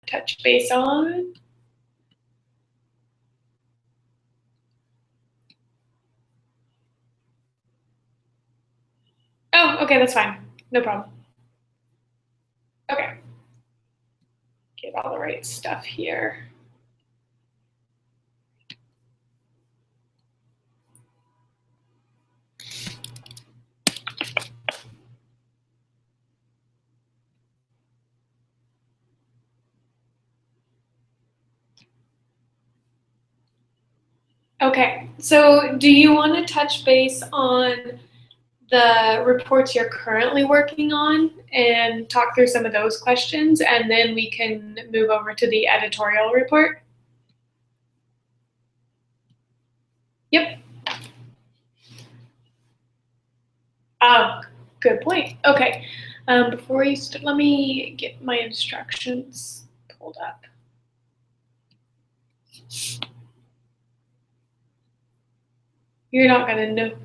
touch base on. Oh, okay, that's fine. No problem. Okay. Get all the right stuff here. Okay, so do you want to touch base on the reports you're currently working on and talk through some of those questions, and then we can move over to the editorial report? Yep. Oh, good point. Okay. Before you start, let me get my instructions pulled up. You're not going to know.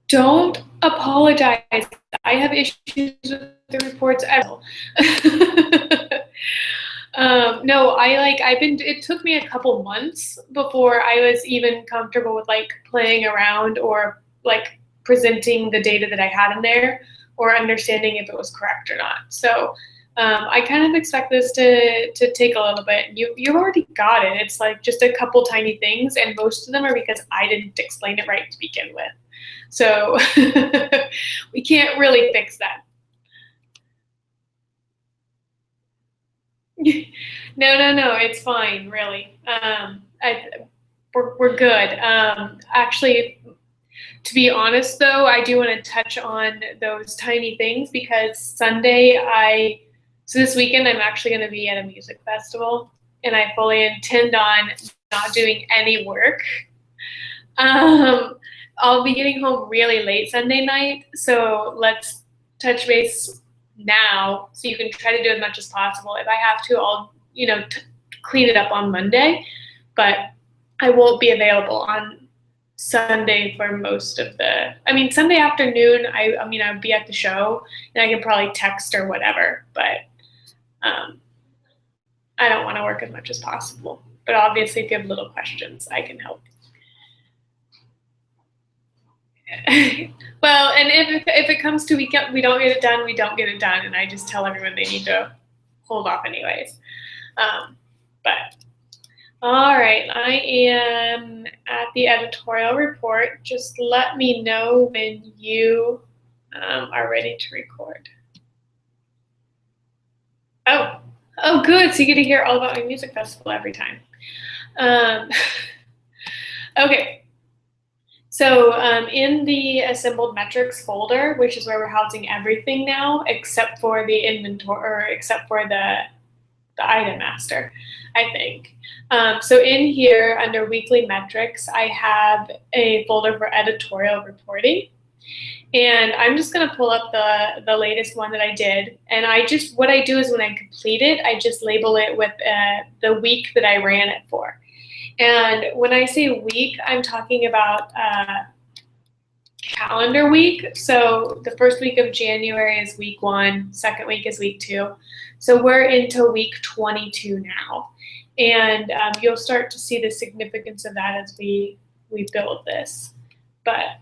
Don't apologize. I have issues with the reports. No, it took me a couple months before I was even comfortable with like playing around or like presenting the data that I had in there or understanding if it was correct or not. So I kind of expect this to take a little bit. You've already got it. It's like just a couple tiny things, and most of them are because I didn't explain it right to begin with. So we can't really fix that. No, it's fine, really. We're good. Actually, to be honest, though, I do want to touch on those tiny things because so this weekend, I'm actually going to be at a music festival, and I fully intend on not doing any work. I'll be getting home really late Sunday night, so let's touch base now so you can try to do as much as possible. If I have to, I'll clean it up on Monday, but I won't be available on Sunday for most of Sunday afternoon. I'll be at the show and I can probably text or whatever, but I don't want to work as much as possible. But obviously, if you have little questions, I can help. Well, and if it comes to weekend, we don't get it done, we don't get it done, and I just tell everyone they need to hold off anyways. But all right, I am at the editorial report. Just let me know when you are ready to record. Oh, good. So you get to hear all about my music festival every time. Okay. So in the assembled metrics folder, which is where we're housing everything now, except for the inventory, or except for the item master, I think. So in here, under weekly metrics, I have a folder for editorial reporting. And I'm just going to pull up the latest one that I did. And what I do is when I complete it, I just label it with the week that I ran it for. And when I say week, I'm talking about calendar week. So the first week of January is week 1, second week is week 2. So we're into week 22 now. And you'll start to see the significance of that as we build this. But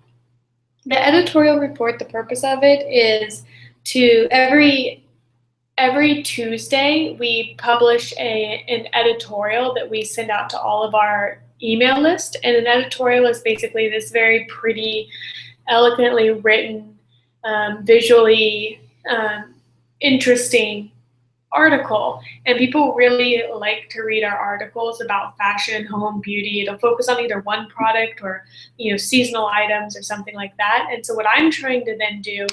the editorial report, the purpose of it is to every Tuesday, we publish an editorial that we send out to all of our email list. And an editorial is basically this very pretty, eloquently written, visually interesting article. And people really like to read our articles about fashion, home, beauty. It'll focus on either one product or seasonal items or something like that. And so what I'm trying to then do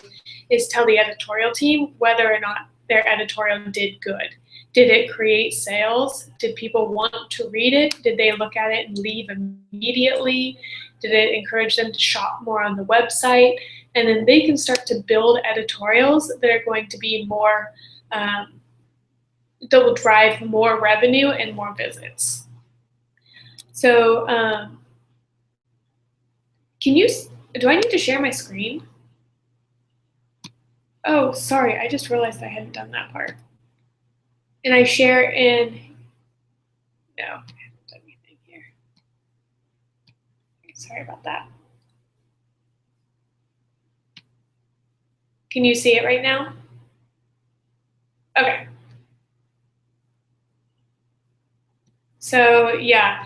is tell the editorial team whether or not their editorial did good. Did it create sales? Did people want to read it? Did they look at it and leave immediately? Did it encourage them to shop more on the website? And then they can start to build editorials that are going to be more, that will drive more revenue and more visits. So do I need to share my screen? Oh, sorry, I just realized I hadn't done that part. And I share in, no, I haven't done anything here. Sorry about that. Can you see it right now? Okay. So yeah,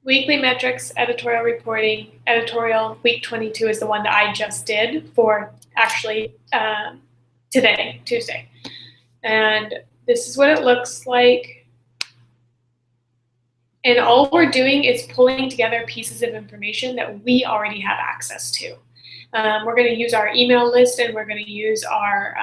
weekly metrics, editorial reporting, editorial week 22 is the one that I just did for actually today, Tuesday. And this is what it looks like. And all we're doing is pulling together pieces of information that we already have access to. We're going to use our email list, and we're going to use our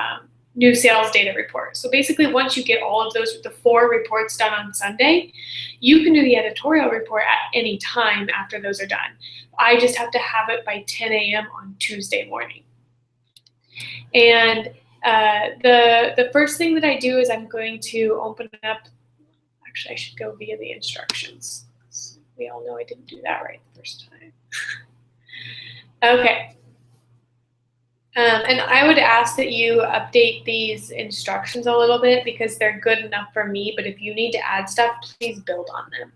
new sales data report. So basically, once you get all of those, the 4 reports done on Sunday, you can do the editorial report at any time after those are done. I just have to have it by 10 a.m. on Tuesday morning. And the first thing that I do is I'm going to open up. Actually, I should go via the instructions. We all know I didn't do that right the first time. Okay. And I would ask that you update these instructions a little bit because they're good enough for me, but if you need to add stuff, please build on them.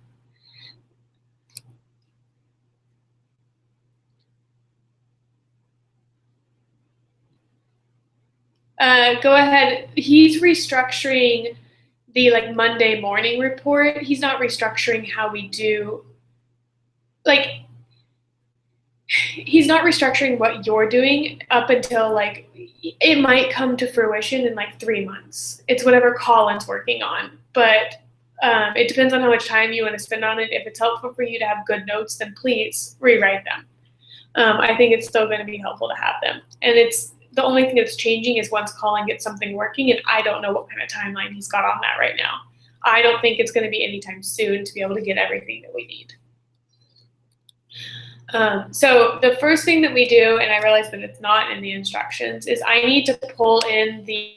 Go ahead. He's restructuring the Monday morning report. He's not restructuring how we do, he's not restructuring what you're doing up until it might come to fruition in 3 months. It's whatever Colin's working on, but it depends on how much time you want to spend on it. If it's helpful for you to have good notes, then please rewrite them. I think it's still going to be helpful to have them. And it's the only thing that's changing is once Colin gets something working, and I don't know what kind of timeline he's got on that right now. I don't think it's going to be anytime soon to be able to get everything that we need. So the first thing that we do, and I realize that it's not in the instructions, is I need to pull in the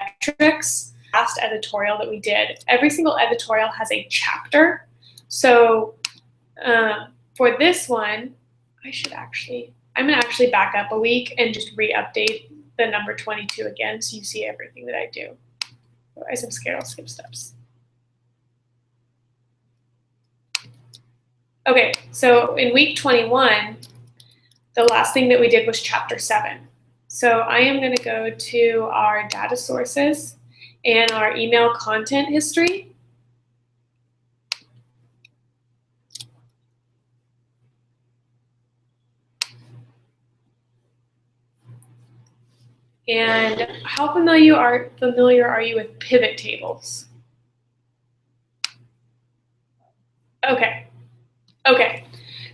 metrics. Last editorial that we did, every single editorial has a chapter. So for this one, I'm gonna actually back up a week and just re-update the number 22 again so you see everything that I do. Otherwise I'm scared I'll skip steps. Okay, so in week 21, the last thing that we did was chapter 7. So I am going to go to our data sources and our email content history. And how familiar are you with pivot tables? Okay.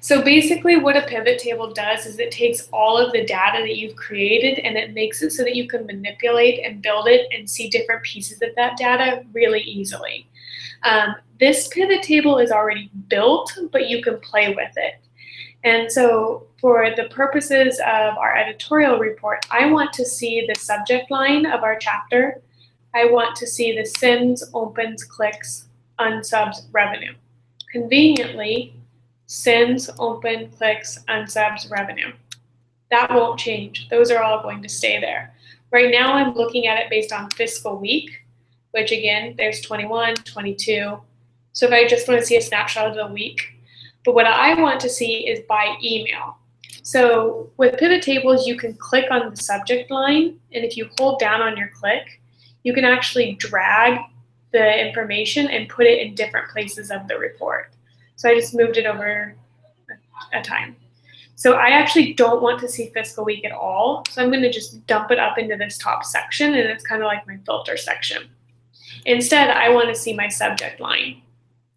So basically what a pivot table does is it takes all of the data that you've created and it makes it so that you can manipulate and build it and see different pieces of that data really easily. This pivot table is already built, but you can play with it. And so for the purposes of our editorial report, I want to see the subject line of our chapter. I want to see the sends, opens, clicks, unsubs, revenue. Conveniently, sends, open, clicks, unsubs, revenue. That won't change. Those are all going to stay there. Right now, I'm looking at it based on fiscal week, which again, there's 21, 22. So if I just want to see a snapshot of the week, but what I want to see is by email. So with pivot tables, you can click on the subject line, and if you hold down on your click, you can actually drag the information and put it in different places of the report. So I just moved it over a time. So I actually don't want to see fiscal week at all. So I'm going to just dump it up into this top section, and it's kind of like my filter section. Instead, I want to see my subject line.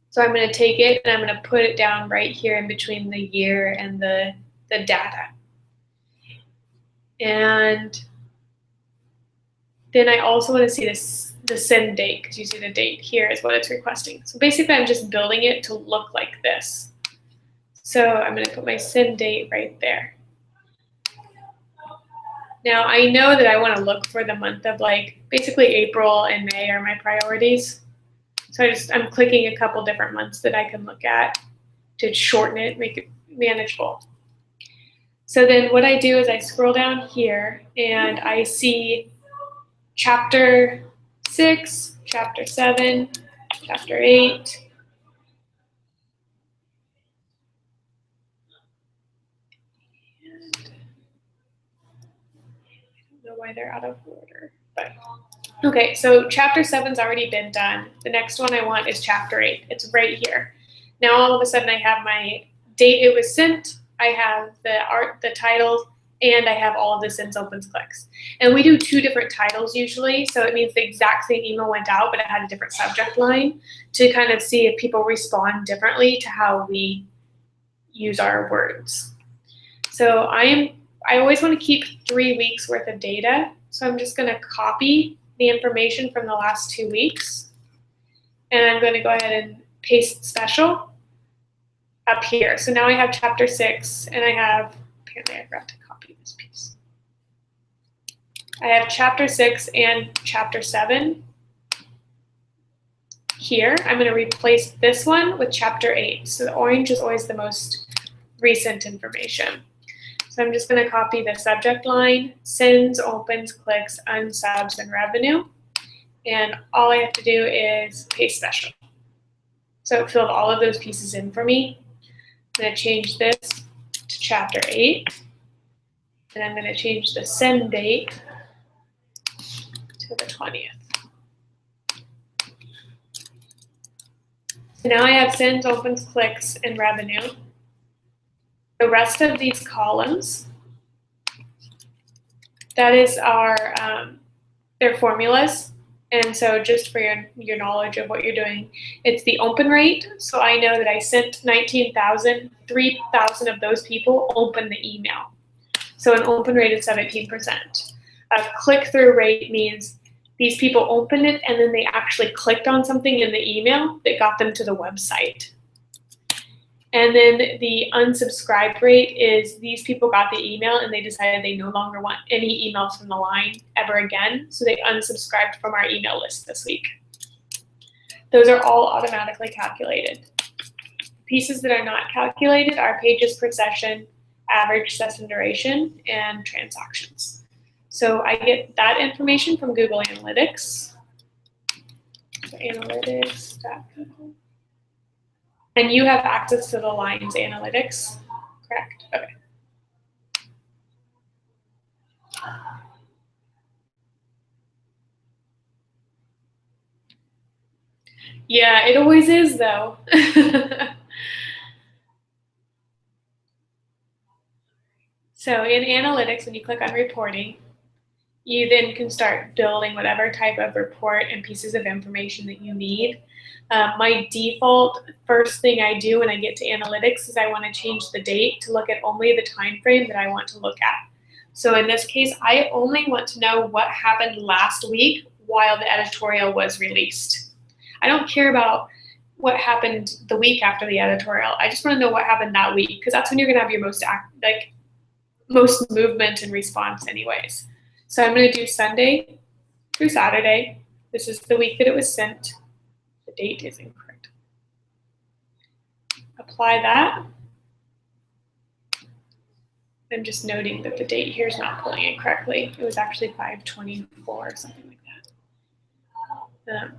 So I'm going to take it and I'm going to put it down right here in between the year and the data. And then I also want to see the send date, because you see the date here is what it's requesting. So basically I'm just building it to look like this. So I'm going to put my send date right there. Now I know that I want to look for the month of basically April and May are my priorities. So I'm clicking a couple different months that I can look at to shorten it, make it manageable. So then what I do is I scroll down here and I see chapter 6, chapter 7, chapter 8. I don't know why they're out of order, but okay, so chapter 7's already been done. The next one I want is chapter 8. It's right here. Now all of a sudden I have my date it was sent, I have the title, and I have all of the sends, opens, clicks. And we do 2 different titles usually, so it means the exact same email went out, but it had a different subject line to kind of see if people respond differently to how we use our words. So I always want to keep 3 weeks worth of data, so I'm just going to copy the information from the last 2 weeks, and I'm going to go ahead and paste special up here. So now I have chapter 6, and apparently I forgot to copy this piece. I have chapter 6 and chapter 7 here. I'm going to replace this one with chapter 8. So the orange is always the most recent information. So I'm just going to copy the subject line, sends, opens, clicks, unsubs, and revenue. And all I have to do is paste special. So it filled all of those pieces in for me. I'm going to change this to chapter 8. And I'm going to change the send date to the 20th. So now I have sends, opens, clicks, and revenue. The rest of these columns, that is their formulas. And so just for your knowledge of what you're doing, it's the open rate. So I know that I sent 19,000, 3,000 of those people opened the email. So an open rate is 17%. A click-through rate means these people opened it and then they actually clicked on something in the email that got them to the website. And then the unsubscribe rate is these people got the email and they decided they no longer want any emails from the line ever again, so they unsubscribed from our email list this week. Those are all automatically calculated. Pieces that are not calculated are pages per session, average session duration, and transactions. So I get that information from Google Analytics. So analytics.google. And you have access to the Lines Analytics, correct? Okay. Yeah, it always is though. So in Analytics, when you click on reporting, you then can start building whatever type of report and pieces of information that you need. My default first thing I do when I get to analytics is I want to change the date to look at only the time frame that I want to look at. So in this case, I only want to know what happened last week while the editorial was released. I don't care about what happened the week after the editorial. I just want to know what happened that week, because that's when you're going to have your most movement and response anyways. So I'm going to do Sunday through Saturday. This is the week that it was sent. The date is incorrect. Apply that. I'm just noting that the date here is not pulling in correctly. It was actually 5/24 or something like that.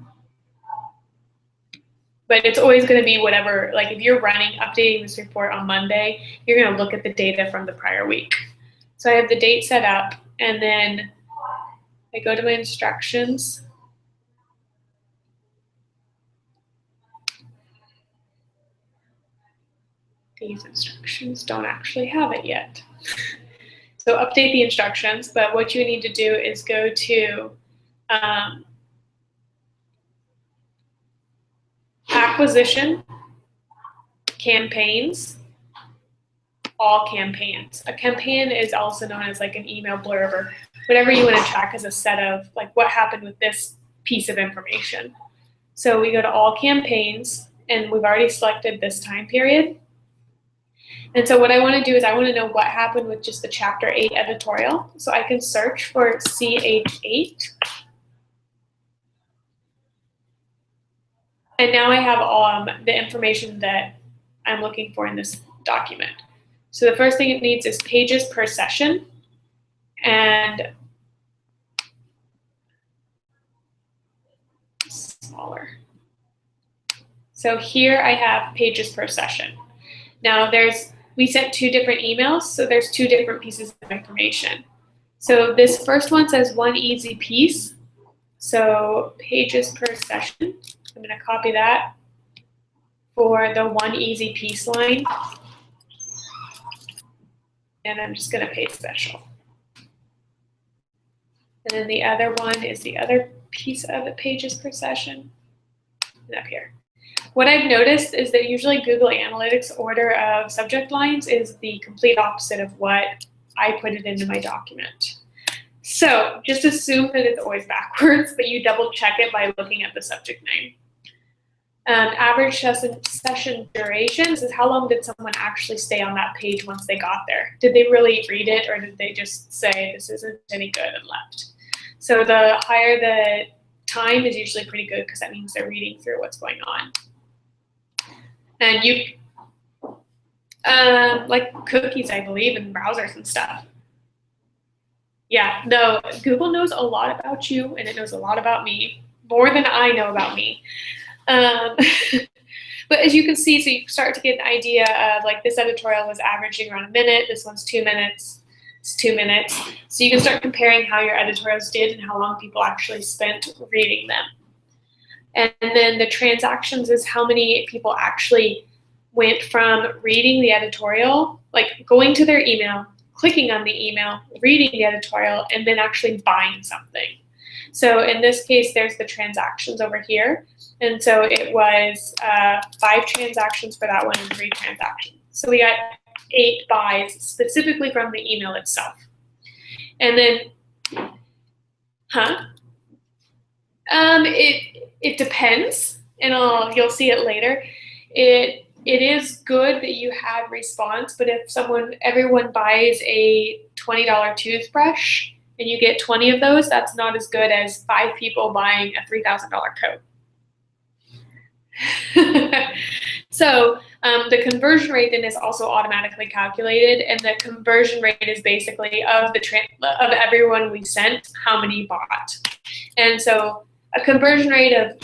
But it's always going to be whatever, like if you're updating this report on Monday, you're going to look at the data from the prior week. So I have the date set up, and then I go to my instructions. These instructions don't actually have it yet. So update the instructions, but what you need to do is go to acquisition, campaigns, all campaigns. A campaign is also known as like an email blurb or whatever you want to track as a set of like what happened with this piece of information. So we go to all campaigns, and we've already selected this time period. And so what I want to do is I want to know what happened with just the chapter 8 editorial. So I can search for CH8. And now I have the information that I'm looking for in this document. So the first thing it needs is pages per session. And smaller. So here I have pages per session. Now we sent 2 different emails, so there's 2 different pieces of information. So this first one says 1 easy piece. So pages per session, I'm going to copy that for the 1 easy piece line. And I'm just going to paste special. And then the other one is the other piece of the pages per session. And up here. What I've noticed is that usually Google Analytics order of subject lines is the complete opposite of what I put it into my document. So just assume that it's always backwards, but you double check it by looking at the subject name. Average session durations is how long did someone actually stay on that page once they got there? Did they really read it, or did they just say this isn't any good and left? So the higher the time is usually pretty good because that means they're reading through what's going on. And you, like cookies, I believe, and browsers and stuff. Yeah, no, Google knows a lot about you, and it knows a lot about me, more than I know about me. But as you can see, so you start to get an idea of like this editorial was averaging around a minute, this one's 2 minutes, it's 2 minutes. So you can start comparing how your editorials did and how long people actually spent reading them. And then the transactions is how many people actually went from reading the editorial, like going to their email, clicking on the email, reading the editorial, and then actually buying something. So in this case, there's the transactions over here. And so it was 5 transactions for that one and 3 transactions. So we got 8 buys specifically from the email itself. And then, it depends, and you'll see it later. It is good that you have response, but if everyone buys a $20 toothbrush and you get 20 of those, that's not as good as 5 people buying a $3,000 coat. So the conversion rate then is also automatically calculated, and the conversion rate is basically of everyone we sent, how many bought. And so a conversion rate of,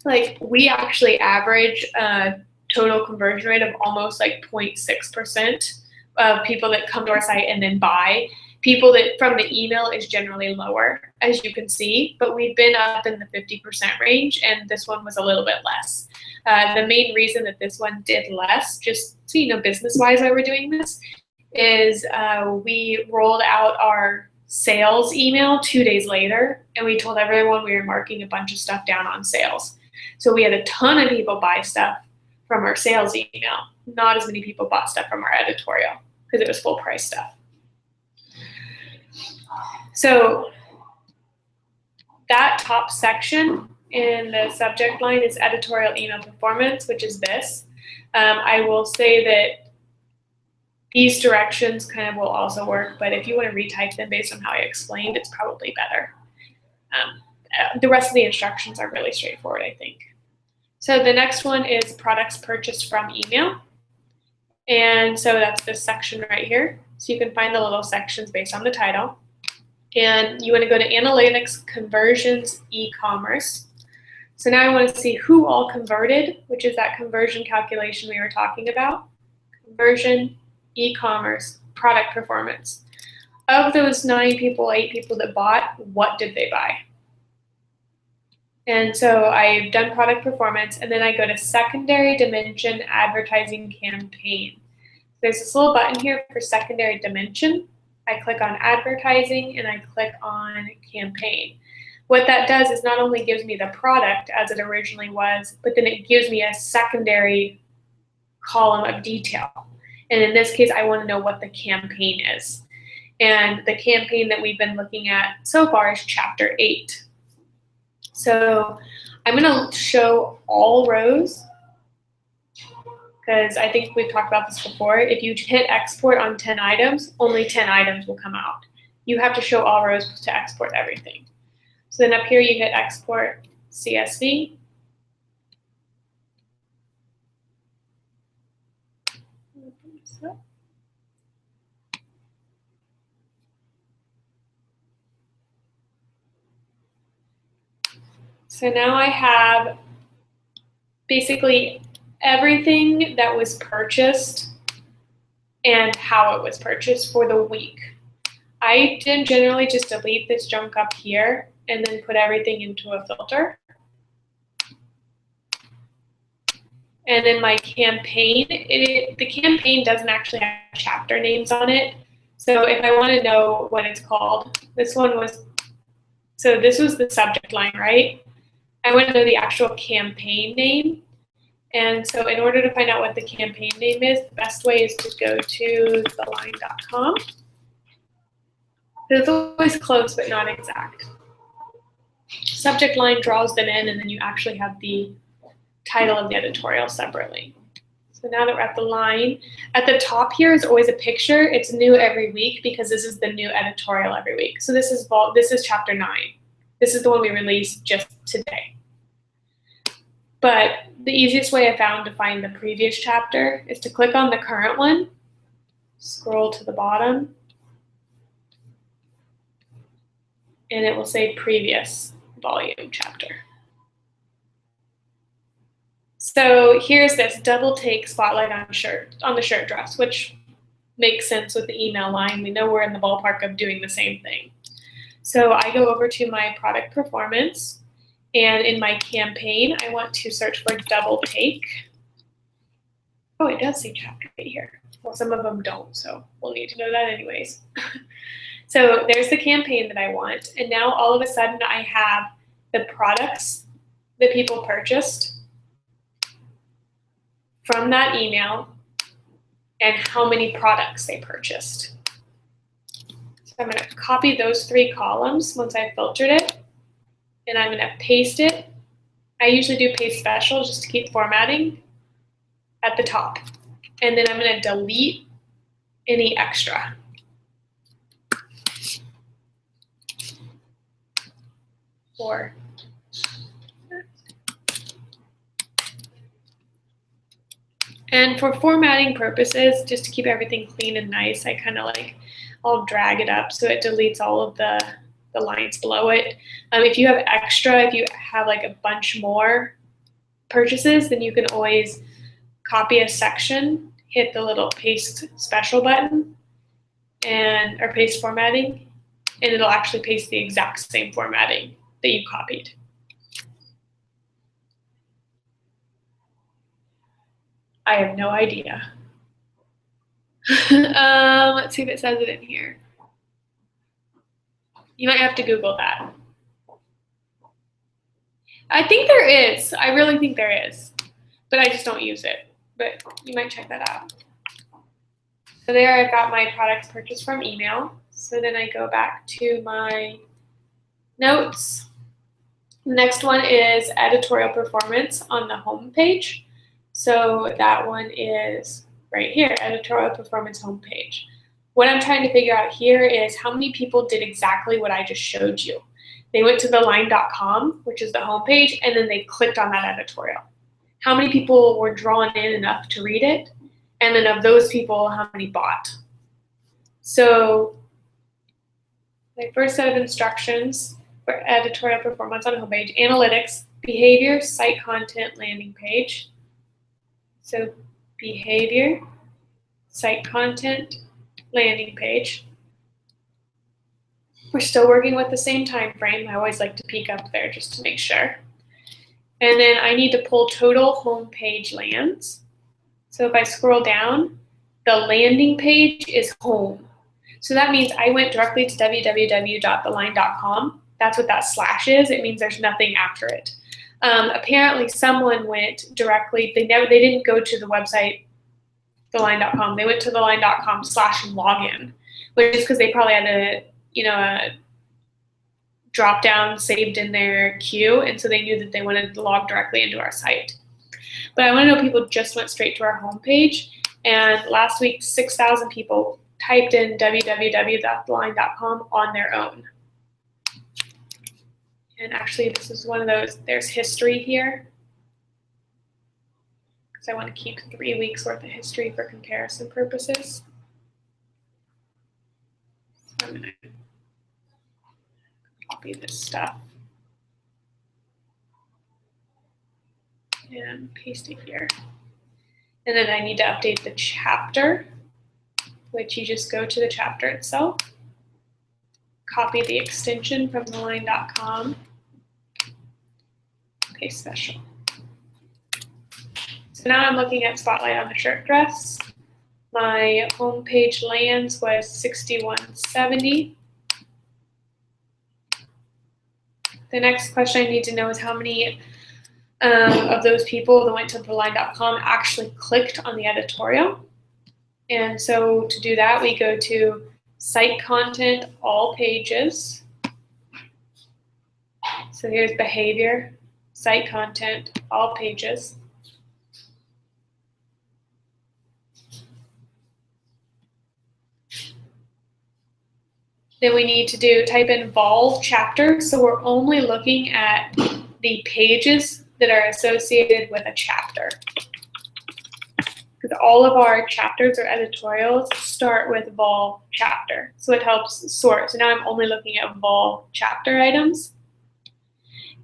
like, we actually average a total conversion rate of almost like 0.6% of people that come to our site and then buy. People that from the email is generally lower, as you can see, but we've been up in the 50% range, and this one was a little bit less. The main reason that this one did less, just so you know business-wise why we're doing this, is we rolled out our sales email 2 days later, and we told everyone we were marking a bunch of stuff down on sales. So we had a ton of people buy stuff from our sales email. Not as many people bought stuff from our editorial because it was full price stuff. So that top section in the subject line is editorial email performance, which is this. I will say that these directions kind of will also work, but if you want to retype them based on how I explained, it's probably better. The rest of the instructions are really straightforward, I think. So the next one is products purchased from email. And so that's this section right here. So you can find the little sections based on the title. And you want to go to Analytics, Conversions, E-commerce. So now I want to see who all converted, which is that conversion calculation we were talking about. Conversion, e-commerce, product performance. Of those 9 people, 8 people that bought, what did they buy? And so I've done product performance, and then I go to secondary dimension advertising campaign. There's this little button here for secondary dimension. I click on advertising and I click on campaign. What that does is not only gives me the product as it originally was, but then it gives me a secondary column of detail. And in this case, I want to know what the campaign is. And the campaign that we've been looking at so far is Chapter 8. So I'm going to show all rows because I think we've talked about this before. If you hit export on 10 items, only 10 items will come out. You have to show all rows to export everything. So then up here you hit export CSV. So now I have basically everything that was purchased and how it was purchased for the week. I did generally just delete this junk up here and then put everything into a filter. And then my campaign, the campaign doesn't actually have chapter names on it. So if I want to know what it's called, this was the subject line, right? I want to know the actual campaign name. And so in order to find out what the campaign name is, the best way is to go to theline.com. It's always close, but not exact. Subject line draws them in, and then you actually have the title of the editorial separately. So now that we're at the line, at the top here is always a picture. It's new every week because this is the new editorial every week. So this is chapter 9. This is the one we released just today. But the easiest way I found to find the previous chapter is to click on the current one, scroll to the bottom, and it will say previous volume chapter. So here's this double take spotlight on the shirt dress, which makes sense with the email line. We know we're in the ballpark of doing the same thing. So I go over to my product performance, and in my campaign, I want to search for double take. Oh, it does say chapter 8 here. Well, some of them don't, so we'll need to know that anyways. So there's the campaign that I want, and now all of a sudden I have the products that people purchased from that email and how many products they purchased. So I'm going to copy those 3 columns once I've filtered it, and I'm going to paste it. I usually do paste special just to keep formatting at the top. And then I'm going to delete any extra. And for formatting purposes, just to keep everything clean and nice, I kind of I'll drag it up so it deletes all of the lines below it. If you have extra, if you have a bunch more purchases, then you can always copy a section, hit the little paste special button, or paste formatting, and it'll actually paste the exact same formatting that you copied. I have no idea. Let's see if it says it in here. You might have to Google that. I think there is. I really think there is, but I just don't use it. But you might check that out. So there I've got my products purchased from email. So then I go back to my notes. The next one is editorial performance on the home page. So that one is right here, editorial performance homepage. What I'm trying to figure out here is how many people did exactly what I just showed you. They went to theline.com, which is the homepage, and then they clicked on that editorial. How many people were drawn in enough to read it? And then of those people, how many bought? So my first set of instructions for editorial performance on a homepage, analytics, behavior, site content, landing page. So behavior, site content, landing page. We're still working with the same time frame. I always like to peek up there just to make sure. And then I need to pull total home page lands. So if I scroll down, the landing page is home. So that means I went directly to www.theline.com. That's what that slash is. It means there's nothing after it. Apparently someone went directly, they didn't go to the website, theline.com. They went to theline.com/login, which is because they probably had a drop down saved in their queue, and so they knew that they wanted to log directly into our site. But I want to know people just went straight to our homepage, and last week 6,000 people typed in www.theline.com on their own. And actually, this is one of those, there's history here, because I want to keep 3 weeks worth of history for comparison purposes. So I'm going to copy this stuff. and paste it here. And then I need to update the chapter, which you just go to the chapter itself, copy the extension from the line.com, paste special. So now I'm looking at Spotlight on the shirt dress. My homepage lands was 6170. The next question I need to know is how many of those people that went to theline.com actually clicked on the editorial. And so to do that, we go to Site Content, All Pages. So here's Behavior, Site Content, All Pages. Then we need to type in vol chapter. So we're only looking at the pages that are associated with a chapter. Because all of our chapters or editorials start with vol chapter. So it helps sort. So now I'm only looking at vol chapter items.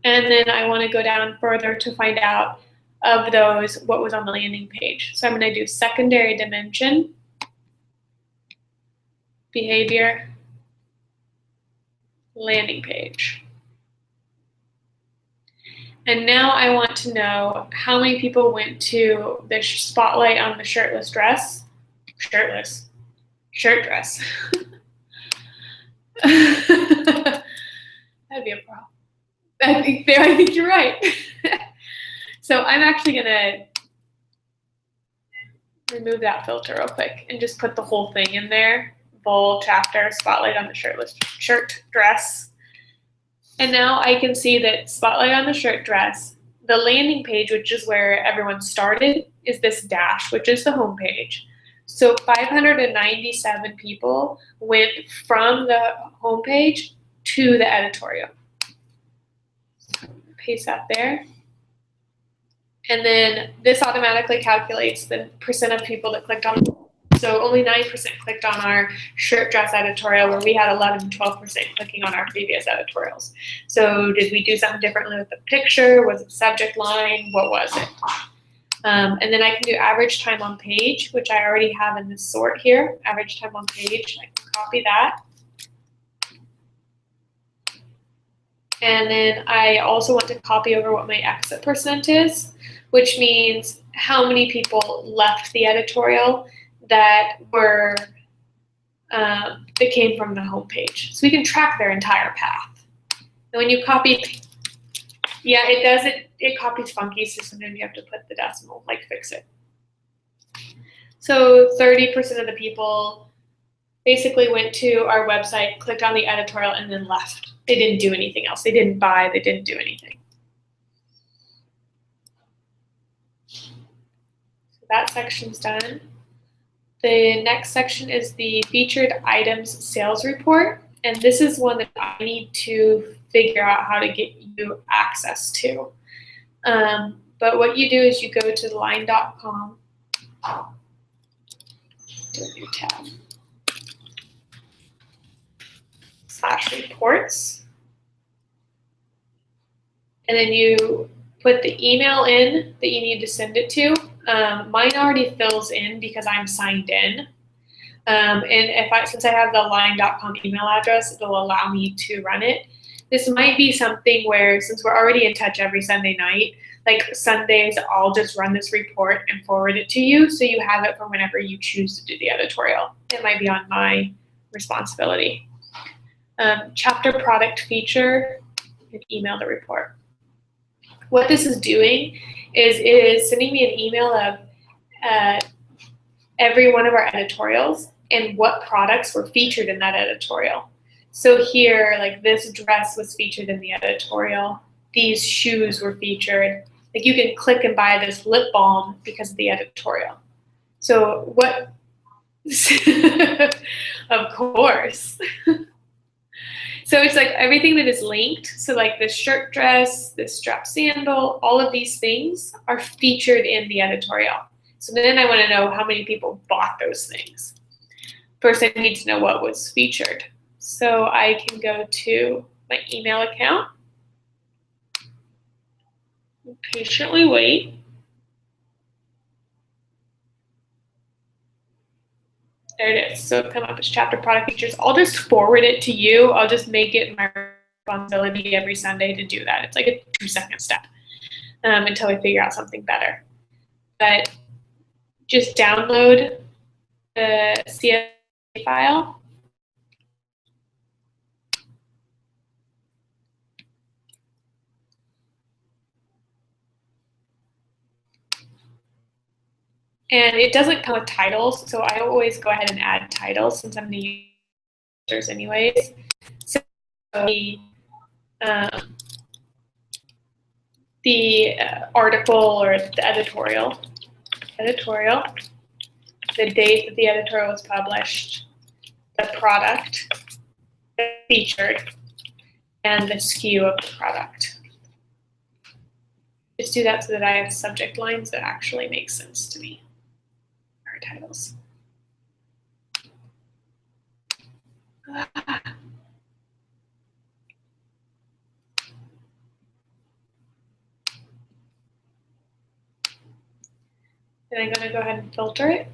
And then I want to go down further to find out of those what was on the landing page. So I'm going to do secondary dimension, behavior, landing page. And now I want to know how many people went to the Spotlight on the shirtless dress. Shirt dress. That'd be a problem. I think you're right. So I'm actually gonna remove that filter real quick and just put the whole thing in there. Full chapter, Spotlight on the shirt dress. And now I can see that Spotlight on the shirt dress, the landing page, which is where everyone started, is this dash, which is the home page. So 597 people went from the home page to the editorial. Paste that there. And then this automatically calculates the percent of people that clicked on. So only 9% clicked on our shirt dress editorial, where we had 11 and 12% clicking on our previous editorials. So did we do something differently with the picture? Was it subject line? What was it? And then I can do average time on page, which I already have in this sort here. Average time on page. I can copy that. And then I also want to copy over what my exit percent is, which means how many people left the editorial that were that came from the home page. So we can track their entire path. And when you copy, yeah, it does it copies funky, so sometimes you have to put the decimal, like fix it. So 30% of the people basically went to our website, clicked on the editorial, and then left. They didn't do anything else. They didn't buy, they didn't do anything. So that section's done. The next section is the featured items sales report. And this is one that I need to figure out how to get you access to. But what you do is you go to theline.com, do a new tab, /reports. And then you put the email in that you need to send it to. Mine already fills in because I'm signed in. And since I have the line.com email address, it'll allow me to run it. This might be something where, since we're already in touch every Sunday night, like Sundays, I'll just run this report and forward it to you so you have it for whenever you choose to do the editorial. It might be on my responsibility. Chapter product feature, and email the report. What this is doing is it is sending me an email of every one of our editorials and what products were featured in that editorial. So here, like this dress was featured in the editorial. These shoes were featured. Like you can click and buy this lip balm because of the editorial. So what, of course. So it's like everything that is linked. So like this shirt dress, this strap sandal, all of these things are featured in the editorial. So then I want to know how many people bought those things. First, I need to know what was featured. So I can go to my email account, patiently wait. There it is. So it'll come up as chapter product features. I'll just forward it to you. I'll just make it my responsibility every Sunday to do that. It's like a 2-second step until we figure out something better. But just download the CSV file. And it doesn't come with titles, so I always go ahead and add titles since I'm the users anyways. So the article or the editorial, the date that the editorial was published, the product featured, and the SKU of the product. Just do that so that I have subject lines that actually make sense to me. Our titles. Then I'm going to go ahead and filter it.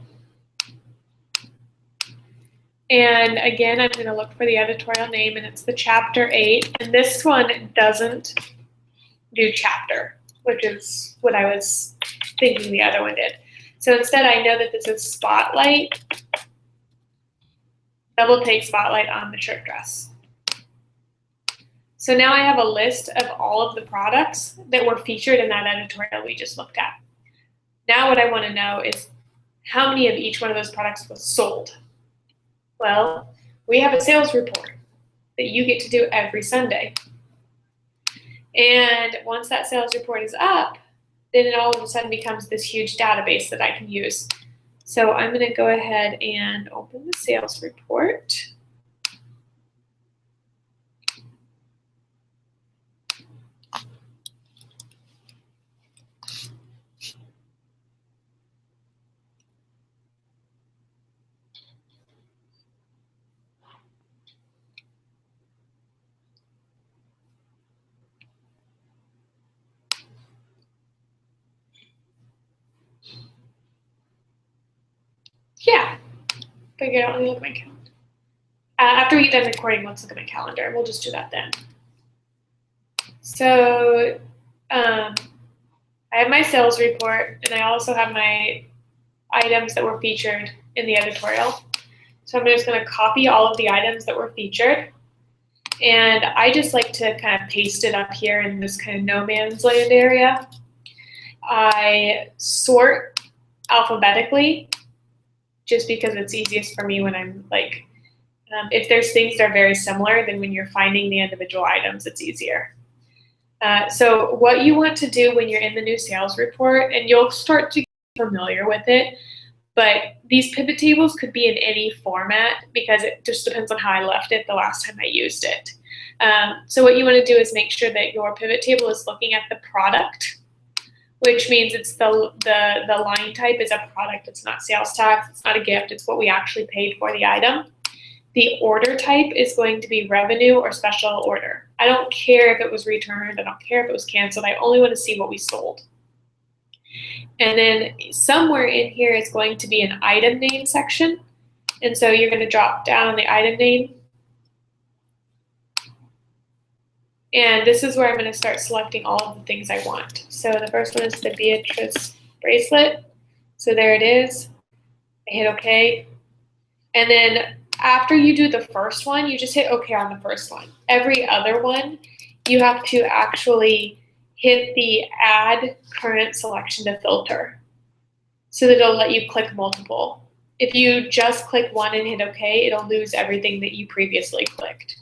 And again, I'm going to look for the editorial name, and it's the chapter 8. And this one doesn't do chapter, which is what I was thinking the other one did. So instead, I know that this is Spotlight, double take Spotlight on the shirt dress. So now I have a list of all of the products that were featured in that editorial we just looked at. Now what I want to know is how many of each one of those products was sold. Well, we have a sales report that you get to do every Sunday. And once that sales report is up, then it all of a sudden becomes this huge database that I can use. So I'm going to go ahead and open the sales report. Yeah, figure out, let me look at my calendar. After we get done recording, let's look at my calendar. We'll just do that then. So I have my sales report, and I also have my items that were featured in the editorial. So I'm just going to copy all of the items that were featured. And I just like to kind of paste it up here in this kind of no man's land area. I sort alphabetically, just because it's easiest for me when I'm like, if there's things that are very similar, then when you're finding the individual items, it's easier. So what you want to do when you're in the new sales report, and you'll start to get familiar with it, but these pivot tables could be in any format because it just depends on how I left it the last time I used it. So what you want to do is make sure that your pivot table is looking at the product, which means it's the line type is a product. It's not sales tax. It's not a gift. It's what we actually paid for the item. The order type is going to be revenue or special order. I don't care if it was returned. I don't care if it was canceled. I only want to see what we sold. And then somewhere in here is going to be an item name section. And so you're going to drop down the item name. And this is where I'm going to start selecting all of the things I want. So the first one is the Beatrice bracelet. So there it is. I hit OK. And then after you do the first one, you just hit OK on the first one. Every other one, you have to actually hit the Add Current Selection to Filter so that it'll let you click multiple. If you just click one and hit OK, it'll lose everything that you previously clicked.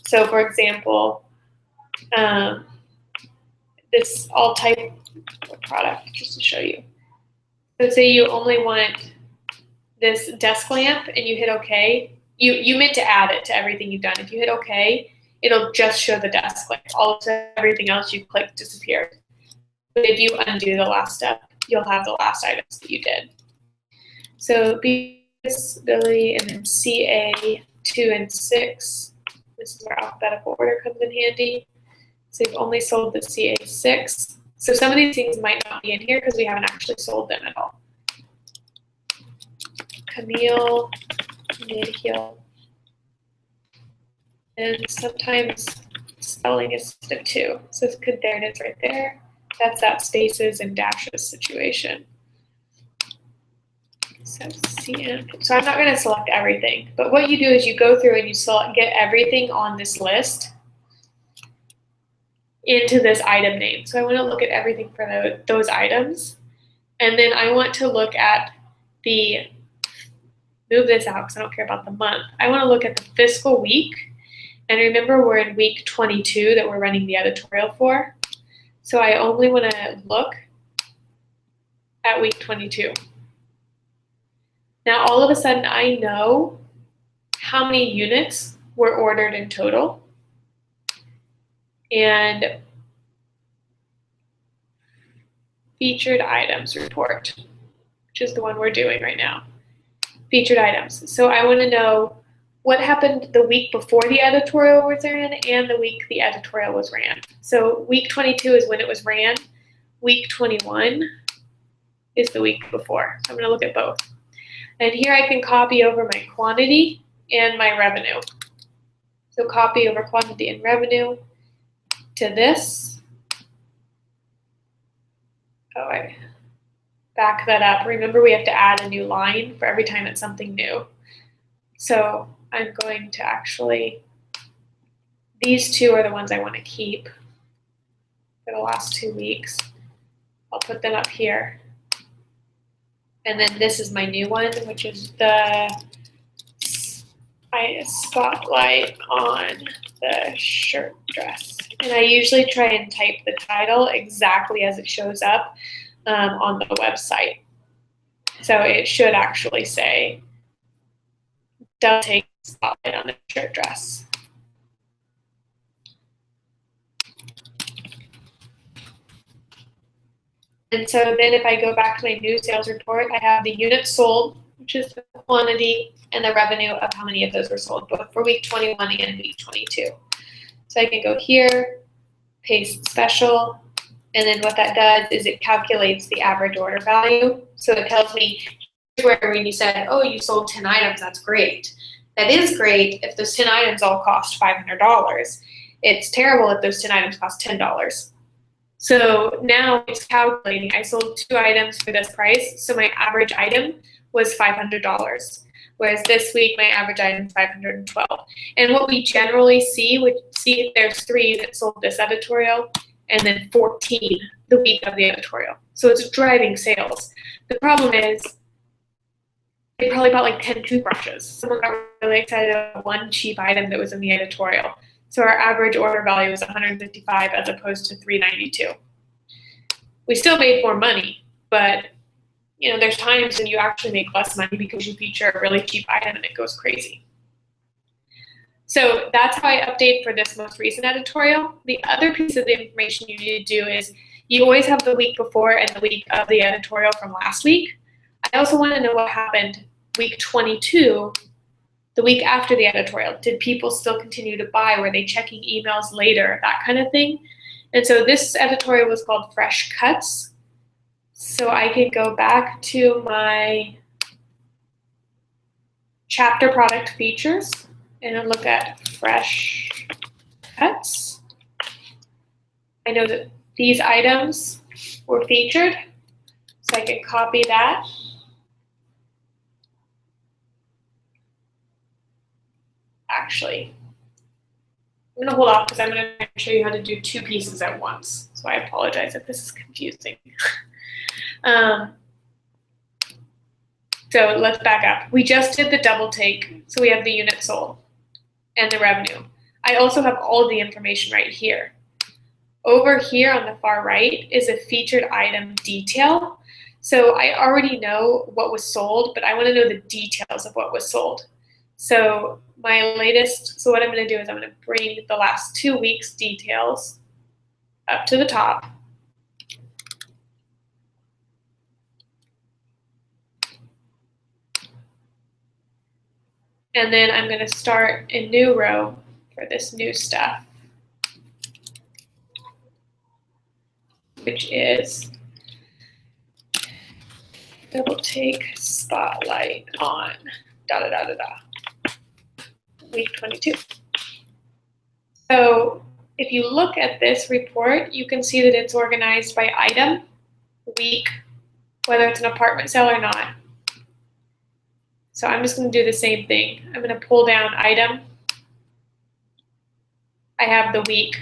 So for example, this I'll type product just to show you. So say you only want this desk lamp and you hit OK. You meant to add it to everything you've done. If you hit OK, it'll just show the desk lamp. All of everything else you clicked disappeared. But if you undo the last step, you'll have the last items that you did. So Beatrice, Billy, and then CA 2 and 6. This is where alphabetical order comes in handy. So you've only sold the CA6. So some of these things might not be in here because we haven't actually sold them at all. Camille mid-heel. And sometimes spelling is stiff too. So it's good, there it is right there. That's that spaces and dashes situation. So so I'm not going to select everything, but what you do is you go through and you get everything on this list into this item name. So I want to look at everything for those items. And then I want to look at move this out because I don't care about the month. I want to look at the fiscal week. And remember, we're in week 22 that we're running the editorial for. So I only want to look at week 22. Now, all of a sudden, I know how many units were ordered in total. And featured items report, which is the one we're doing right now. Featured items. So I want to know what happened the week before the editorial was ran and the week the editorial was ran. So week 22 is when it was ran. Week 21 is the week before. So I'm going to look at both. And here I can copy over my quantity and my revenue. So copy over quantity and revenue to this. Oh, I back that up. Remember, we have to add a new line for every time it's something new. So I'm going to actually, these two are the ones I want to keep for the last 2 weeks. I'll put them up here. And then this is my new one, which is the spotlight on the shirt dress. And I usually try and type the title exactly as it shows up on the website. So it should actually say, "Don't take the spotlight on the shirt dress." And so then if I go back to my new sales report, I have the units sold, which is the quantity, and the revenue of how many of those were sold, both for week 21 and week 22. So I can go here, paste special, and then what that does is it calculates the average order value. So it tells me where when you said, oh, you sold 10 items, that's great. That is great if those 10 items all cost $500. It's terrible if those 10 items cost $10. So now it's calculating, I sold 2 items for this price, so my average item was $500. Whereas this week, my average item is $512. And what we generally see, there's 3 that sold this editorial, and then 14 the week of the editorial. So it's driving sales. The problem is they probably bought like 10 toothbrushes. Someone got really excited about one cheap item that was in the editorial. So our average order value was $155 as opposed to $392. We still made more money, but you know, there's times when you actually make less money because you feature a really cheap item and it goes crazy. So that's how I update for this most recent editorial. The other piece of the information you need to do is you always have the week before and the week of the editorial from last week. I also want to know what happened week 22, the week after the editorial. Did people still continue to buy? Were they checking emails later? That kind of thing. And so this editorial was called Fresh Cuts. So I can go back to my chapter product features and look at Fresh Cuts. I know that these items were featured, so I can copy that. Actually, I'm going to hold off because I'm going to show you how to do 2 pieces at once. So I apologize if this is confusing. So let's back up. We just did the double take. So we have the unit sold and the revenue. I also have all the information right here. Over here on the far right is a featured item detail. So I already know what was sold, but I want to know the details of what was sold. So my latest, so what I'm going to do is I'm going to bring the last 2 weeks details up to the top. And then I'm going to start a new row for this new stuff, which is double take spotlight on da da da da da. week 22. So if you look at this report, you can see that it's organized by item, week, whether it's an apartment sale or not. So I'm just going to do the same thing. I'm going to pull down item. I have the week.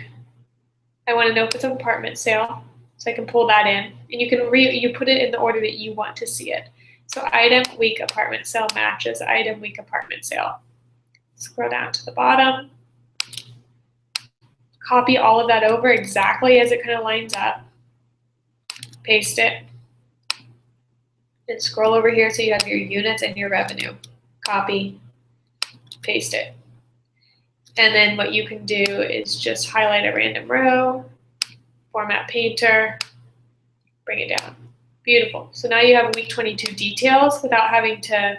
I want to know if it's an apartment sale, so I can pull that in. And you can you put it in the order that you want to see it. So item, week, apartment sale matches item, week, apartment sale. Scroll down to the bottom. Copy all of that over exactly as it kind of lines up. Paste it. And scroll over here so you have your units and your revenue. Copy, paste it. And then what you can do is just highlight a random row, format painter, bring it down. Beautiful. So now you have week 22 details without having to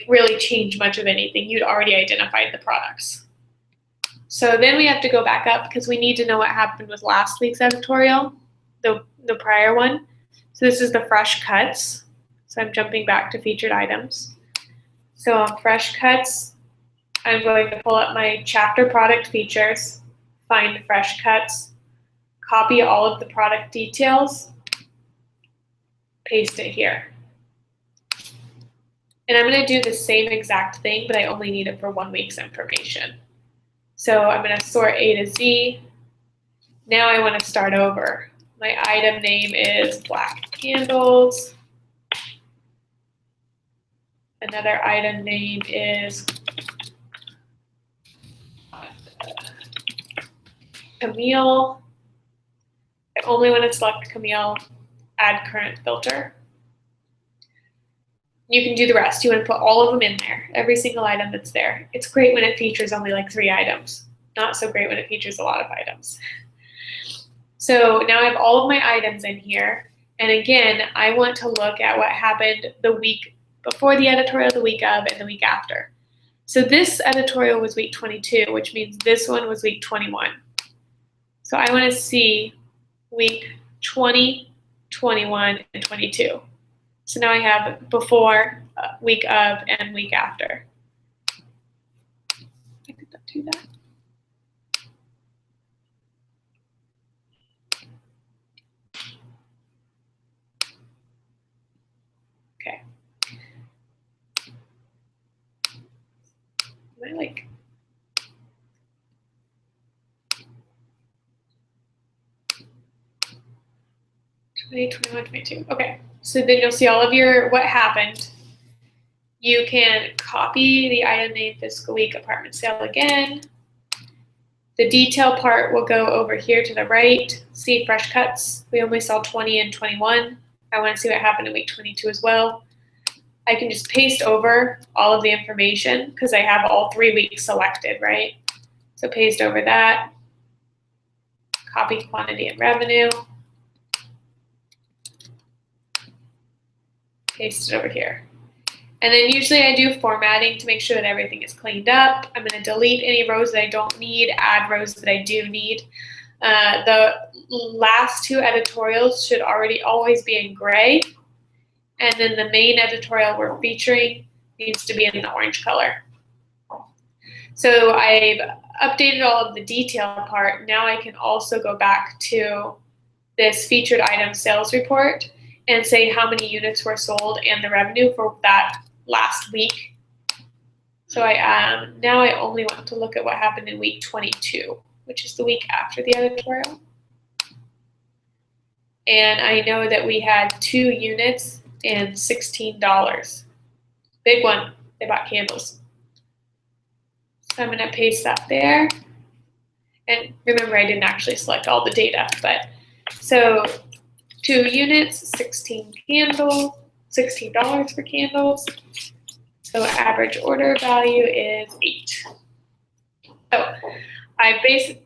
really change much of anything. You'd already identified the products. So then we have to go back up because we need to know what happened with last week's editorial, the prior one. So this is the fresh cuts. So I'm jumping back to featured items. So on fresh cuts, I'm going to pull up my chapter product features, find fresh cuts, copy all of the product details, paste it here. And I'm going to do the same exact thing, but I only need it for 1 week's information. So I'm going to sort A to Z. Now I want to start over. My item name is black candles. Another item name is Camille. I only want to select Camille, add current filter. You can do the rest. You want to put all of them in there, every single item that's there. It's great when it features only 3 items. Not so great when it features a lot of items. So now I have all of my items in here. And again, I want to look at what happened the week before the editorial, the week of, and the week after. So this editorial was week 22, which means this one was week 21. So I want to see week 20, 21, and 22. So now I have before, week of, and week after. I could not do that. Okay. Am I 20, 21, 22. Okay. So then you'll see all of your what happened. You can copy the item name, fiscal week, apartment sale again. The detail part will go over here to the right. See fresh cuts. We only saw 20 and 21. I want to see what happened in week 22 as well. I can just paste over all of the information because I have all 3 weeks selected, right? So paste over that. Copy quantity and revenue. Paste it over here. And then usually I do formatting to make sure that everything is cleaned up. I'm going to delete any rows that I don't need, add rows that I do need. The last 2 editorials should always be in gray. And then the main editorial we're featuring needs to be in the orange color. So I've updated all of the detail part. Now I can also go back to this featured item sales report and say how many units were sold and the revenue for that last week. So now I only want to look at what happened in week 22, which is the week after the editorial. And I know that we had 2 units and $16. Big one. They bought candles. So I'm going to paste that there. And remember, I didn't actually select all the data, but so 2 units, 16 candles, $16 for candles. So average order value is 8. So I basically,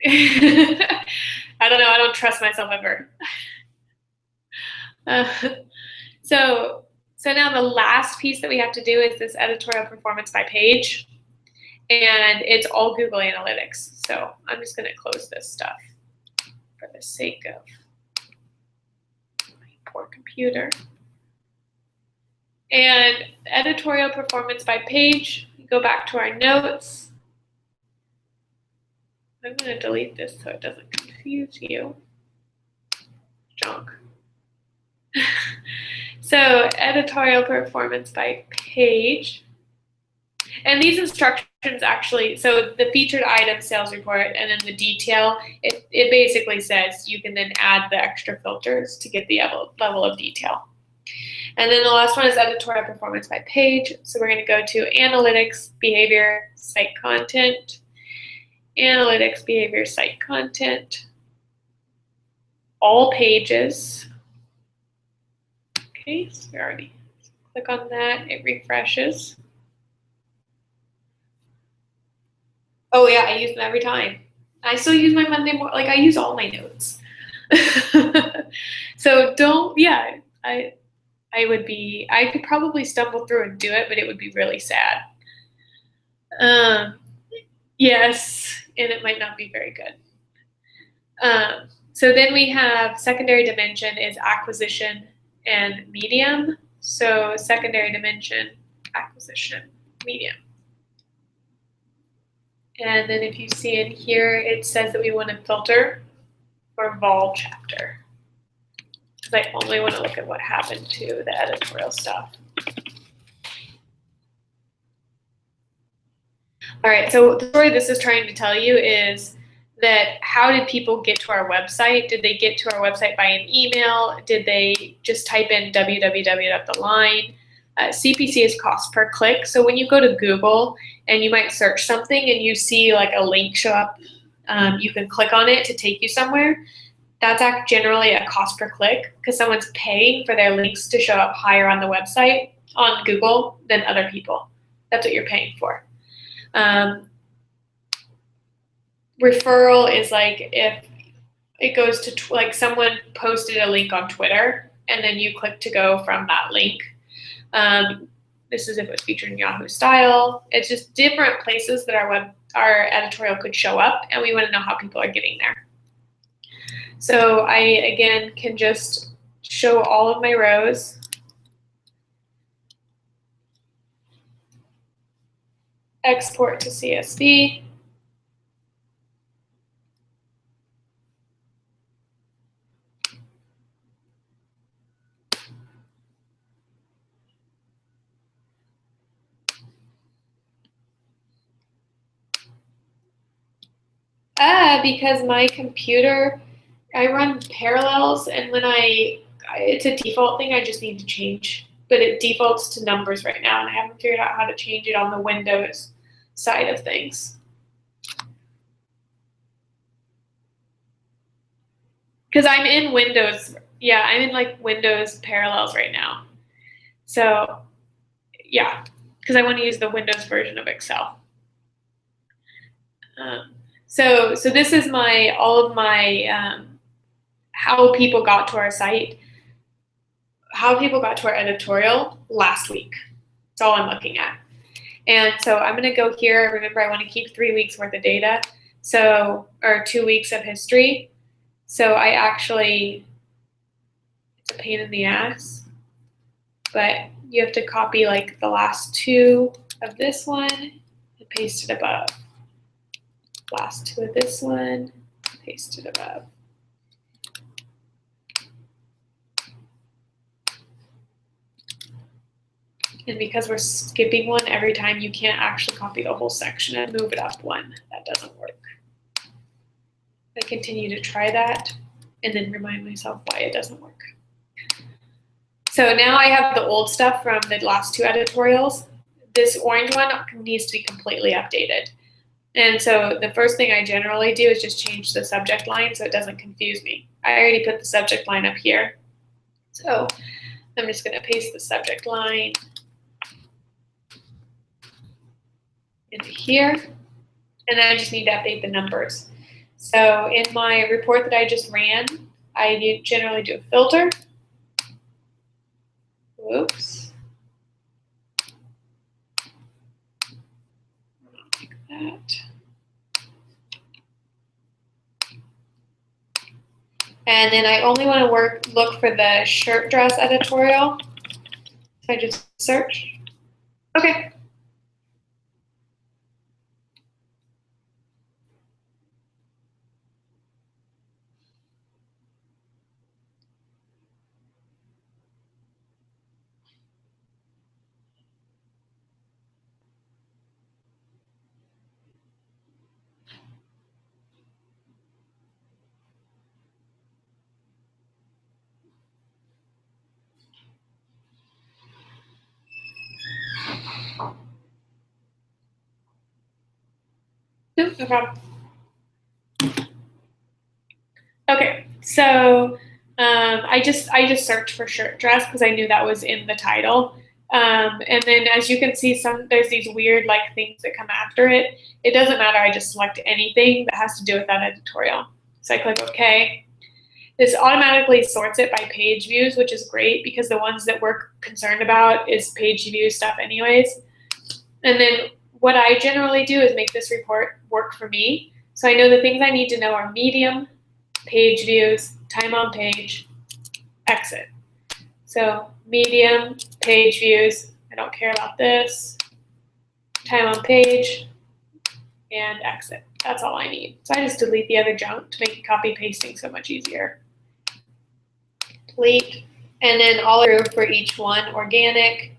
I don't know, I don't trust myself ever. So now the last piece that we have to do is this editorial performance by page. And it's all Google Analytics. So I'm just going to close this stuff for the sake of my poor computer. And editorial performance by page, Go back to our notes. I'm going to delete this so it doesn't confuse you. Junk. So editorial performance by page. And these instructions actually, so the featured item sales report and then the detail, it basically says you can then add the extra filters to get the level of detail. And then the last one is editorial performance by page. So we're going to go to analytics, behavior, site content. Analytics, behavior, site content. All pages. Okay, so we already click on that. It refreshes. Oh yeah, I use them every time. I still use my Monday morning, like I use all my notes. So don't, yeah, I could probably stumble through and do it, but it would be really sad. Yes, and it might not be very good. So then we have secondary dimension is acquisition and medium. So secondary dimension, acquisition, medium. And then if you see in here, it says that we want to filter for vol chapter. Because I only want to look at what happened to the editorial stuff. All right, so the story this is trying to tell you is that how did people get to our website? Did they get to our website by an email? Did they just type in www.theline? CPC is cost per click. So when you go to Google and you might search something and you see like a link show up, you can click on it to take you somewhere. That's generally a cost per click because someone's paying for their links to show up higher on the website on Google than other people. That's what you're paying for. Referral is like if it goes to like someone posted a link on Twitter and then you click to go from that link. This is if it was featured in Yahoo Style. It's just different places that our editorial could show up, and we want to know how people are getting there. So I, again, can just show all of my rows. Export to CSV. Because my computer, I run Parallels, and when it's a default thing, I just need to change. But it defaults to numbers right now, and I haven't figured out how to change it on the Windows side of things. Because I'm in Windows, yeah, I'm in like Windows Parallels right now. So yeah, because I want to use the Windows version of Excel. So this is all of my how people got to our site, how people got to our editorial last week. That's all I'm looking at. And so I'm going to go here. Remember, I want to keep 3 weeks worth of data, or 2 weeks of history. So I actually, it's a pain in the ass, but you have to copy like the last 2 of this one and paste it above. Last 2 of this one, paste it above. And because we're skipping one every time, you can't actually copy the whole section and move it up one. That doesn't work. I continue to try that and then remind myself why it doesn't work. So now I have the old stuff from the last 2 editorials. This orange one needs to be completely updated. And so the first thing I generally do is just change the subject line so it doesn't confuse me. I already put the subject line up here. So I'm just going to paste the subject line into here. And then I just need to update the numbers. So in my report that I just ran, I generally do a filter. Whoops. Like that. And then I only want to look for the shirt dress editorial. So I just search. Okay. No problem. Okay, so I just searched for shirt dress because I knew that was in the title. And then as you can see, there's these weird like things that come after it. It doesn't matter. I just select anything that has to do with that editorial. So I click OK. This automatically sorts it by page views, which is great because the ones that we're concerned about is page view stuff anyways. And then what I generally do is make this report work for me. So I know the things I need to know are medium, page views, time on page, exit. So medium, page views, I don't care about this, time on page, and exit. That's all I need. So I just delete the other junk to make copy pasting so much easier. Delete, and then all through for each one, organic.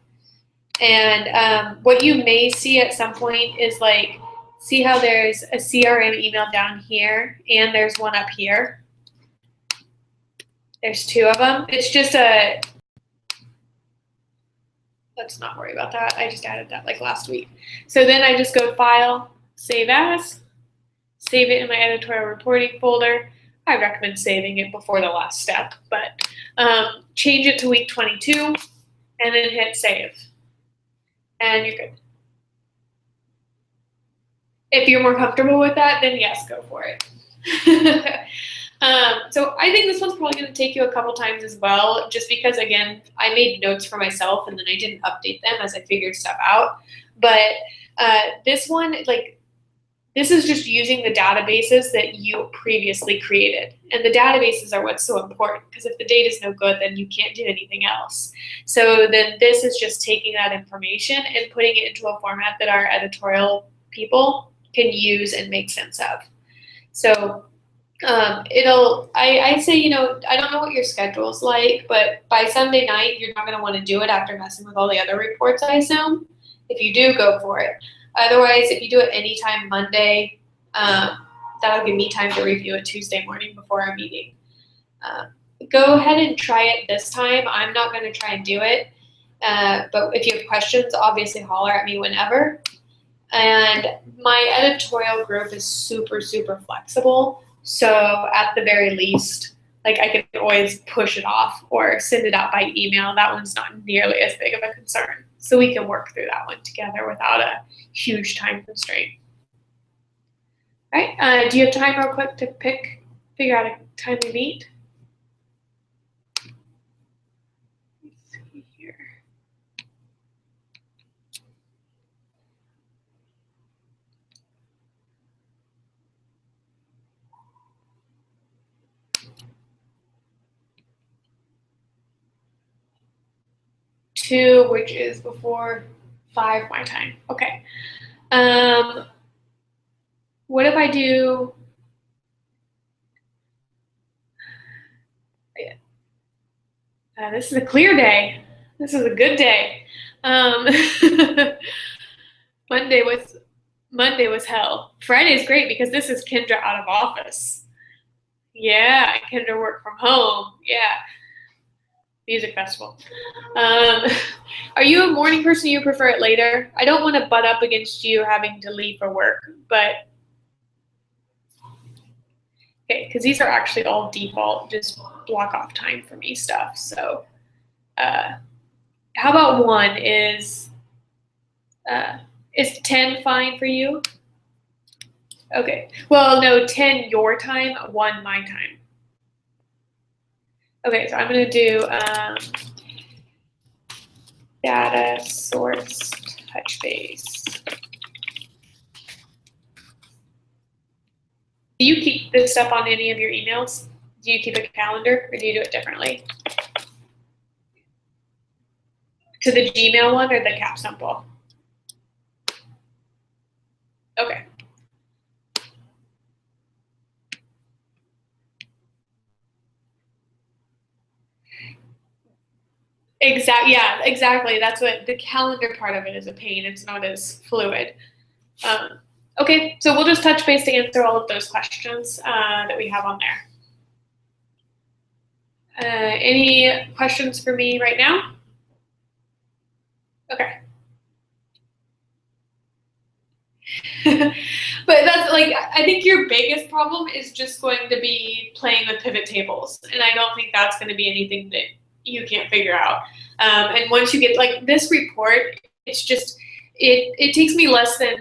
And what you may see at some point is like, see how there's a CRM email down here and there's one up here. There's two of them. It's just a, let's not worry about that. I just added that like last week. So then I just go File, Save As, save it in my editorial reporting folder. I recommend saving it before the last step, but change it to week 22 and then hit Save. And you're good. If you're more comfortable with that, then yes, go for it. So I think this one's probably going to take you a couple times as well, just because, again, I made notes for myself and then I didn't update them as I figured stuff out. But this one, like, this is just using the databases that you previously created. And the databases are what's so important, because if the data is no good, then you can't do anything else. So then this is just taking that information and putting it into a format that our editorial people can use and make sense of. So I say, you know, I don't know what your schedule's like, but by Sunday night, you're not going to want to do it after messing with all the other reports, I assume. If you do, go for it. Otherwise, if you do it anytime Monday, that'll give me time to review it Tuesday morning before our meeting. Go ahead and try it this time. I'm not going to try and do it, but if you have questions, obviously holler at me whenever. And my editorial group is super, super flexible. So at the very least, like, I can always push it off or send it out by email. That one's not nearly as big of a concern. So we can work through that one together without a huge time constraint. All right, do you have time real quick to figure out a time to meet? Let's see here. Two, which is before 5 my time. Okay. What if I do? This is a clear day. This is a good day. Monday was hell. Friday's great because this is Kendra out of office. Yeah, Kendra work from home. Yeah. Music festival. Are you a morning person? You prefer it later? I don't want to butt up against you having to leave for work, but okay, because these are actually all default, just block off time for me stuff. So how about 1 is 10 fine for you? Okay, well, no, 10 your time, 1 my time. Okay, so I'm going to do data source touch base. Do you keep this stuff on any of your emails? Do you keep a calendar or do you do it differently? To the Gmail one or the CapSimple? Okay. Yeah, exactly. That's what the calendar part of it is a pain. It's not as fluid. Okay, so we'll just touch base to answer all of those questions that we have on there. Any questions for me right now? Okay. But that's like, I think your biggest problem is just going to be playing with pivot tables. And I don't think that's going to be anything that you can't figure out. And once you get like this report, it's just, it takes me less than,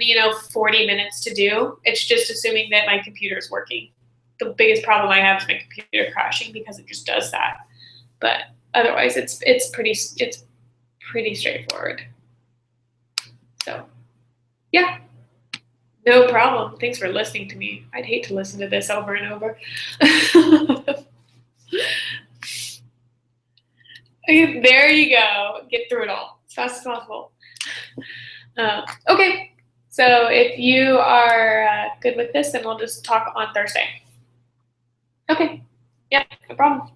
40 minutes to do. It's just assuming that my computer is working. The biggest problem I have is my computer crashing because it just does that. But otherwise it's pretty straightforward. So yeah. No problem. Thanks for listening to me. I'd hate to listen to this over and over. There you go. Get through it all as fast as possible. Okay. So if you are good with this, then we'll just talk on Thursday. Okay. Yeah, no problem.